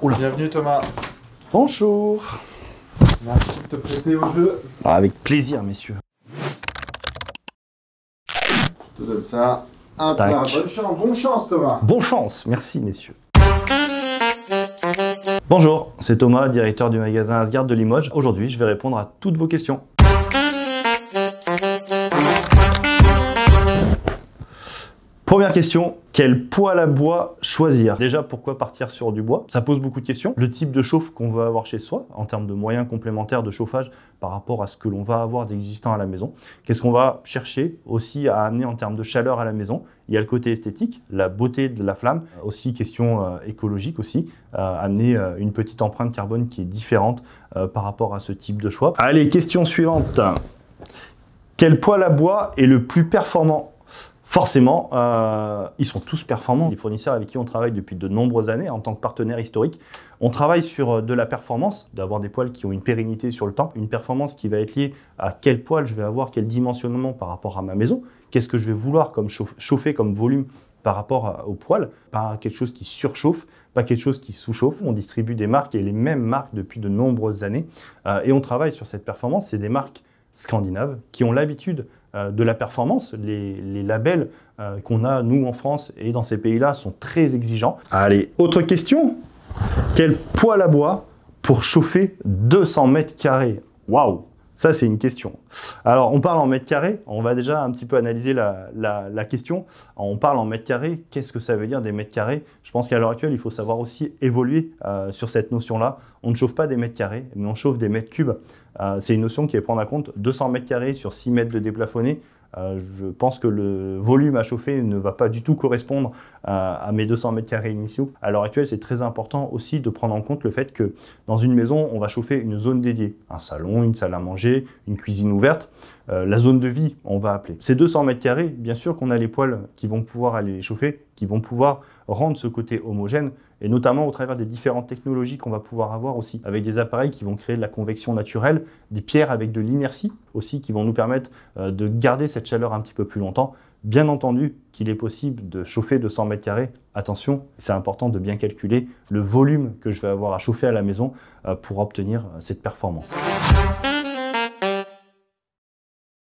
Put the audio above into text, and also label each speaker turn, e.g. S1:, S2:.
S1: Oula.
S2: Bienvenue Thomas.
S1: Bonjour.
S2: Merci de te prêter au jeu.
S1: Avec plaisir, messieurs.
S2: Je te donne ça. Un
S1: Tac.
S2: plat. Bonne chance Thomas.
S1: Bonne chance, merci messieurs. Bonjour, c'est Thomas, directeur du magasin Asgard de Limoges. Aujourd'hui, je vais répondre à toutes vos questions. Première question, quel poêle à bois choisir? Déjà, pourquoi partir sur du bois? Ça pose beaucoup de questions. Le type de chauffe qu'on veut avoir chez soi, en termes de moyens complémentaires de chauffage par rapport à ce que l'on va avoir d'existant à la maison. Qu'est-ce qu'on va chercher aussi à amener en termes de chaleur à la maison? Il y a le côté esthétique, la beauté de la flamme, aussi question écologique aussi, amener une petite empreinte carbone qui est différente par rapport à ce type de choix. Allez, question suivante. Quel poêle à bois est le plus performant? Forcément, ils sont tous performants. Les fournisseurs avec qui on travaille depuis de nombreuses années en tant que partenaire historique, on travaille sur de la performance, d'avoir des poêles qui ont une pérennité sur le temps, une performance qui va être liée à quel poêle je vais avoir, quel dimensionnement par rapport à ma maison, qu'est-ce que je vais vouloir comme chauffer comme volume par rapport au poêle, pas quelque chose qui surchauffe, pas quelque chose qui sous-chauffe. On distribue des marques et les mêmes marques depuis de nombreuses années et on travaille sur cette performance. C'est des marques scandinaves qui ont l'habitude de la performance. Les labels qu'on a, nous, en France et dans ces pays-là, sont très exigeants. Allez, autre question. Quel poêle à bois pour chauffer 200 mètres carrés? Waouh! Ça, c'est une question. Alors, on parle en mètres carrés. On va déjà un petit peu analyser la question. On parle en mètres carrés. Qu'est-ce que ça veut dire des mètres carrés? Je pense qu'à l'heure actuelle, il faut savoir aussi évoluer sur cette notion-là. On ne chauffe pas des mètres carrés, mais on chauffe des mètres cubes. C'est une notion qui est prendre en compte 200 mètres carrés sur 6 mètres de déplafonné. Je pense que le volume à chauffer ne va pas du tout correspondre à mes 200 mètres carrés initiaux. À l'heure actuelle, c'est très important aussi de prendre en compte le fait que dans une maison, on va chauffer une zone dédiée. Un salon, une salle à manger, une cuisine ouverte. La zone de vie, on va appeler. Ces 200 mètres carrés, bien sûr qu'on a les poêles qui vont pouvoir aller les chauffer, qui vont pouvoir rendre ce côté homogène, et notamment au travers des différentes technologies qu'on va pouvoir avoir aussi, avec des appareils qui vont créer de la convection naturelle, des pierres avec de l'inertie aussi, qui vont nous permettre de garder cette chaleur un petit peu plus longtemps. Bien entendu qu'il est possible de chauffer 200 mètres carrés. Attention, c'est important de bien calculer le volume que je vais avoir à chauffer à la maison pour obtenir cette performance.